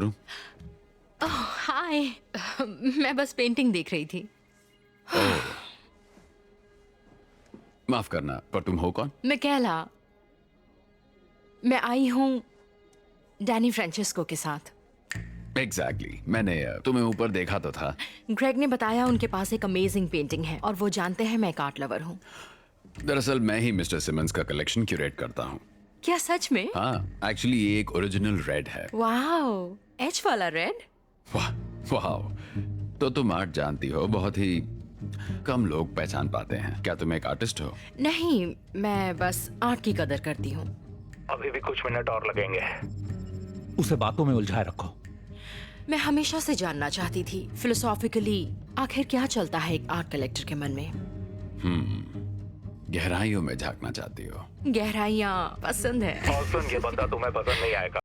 ओह हाय, मैं बस पेंटिंग देख रही थी। माफ करना, पर तुम हो कौन? मिकेला, मैं आई हूँ डैनी फ्रांचेस्को के साथ। एग्जैक्टली मैंने तुम्हें ऊपर देखा तो था। ग्रेग ने बताया उनके पास एक अमेजिंग पेंटिंग है और वो जानते हैं मैं एक आर्ट लवर हूँ। दरअसल मैं ही मिस्टर सिमंस का कलेक्शन क्यूरेट करता हूँ। क्या सच में? हाँ, एक्चुअली ये एक ओरिजिनल रेड है। वाओ, एच वाला रेड? वाह, वाह, तो तुम आर्ट जानती हो, बहुत ही कम लोग पहचान पाते हैं। क्या तुम एक आर्टिस्ट हो? नहीं, मैं बस आर्ट की कदर करती हूँ। अभी भी कुछ मिनट और लगेंगे। उसे बातों में उलझाए रखो। मैं हमेशा से जानना चाहती थी फिलोसॉफिकली आखिर क्या चलता है एक आर्ट कलेक्टर के मन में। गहराइयों में झांकना चाहती हो? गहराइयाँ पसंद है। और सुन, ये बंदा तुम्हें पसंद नहीं आएगा।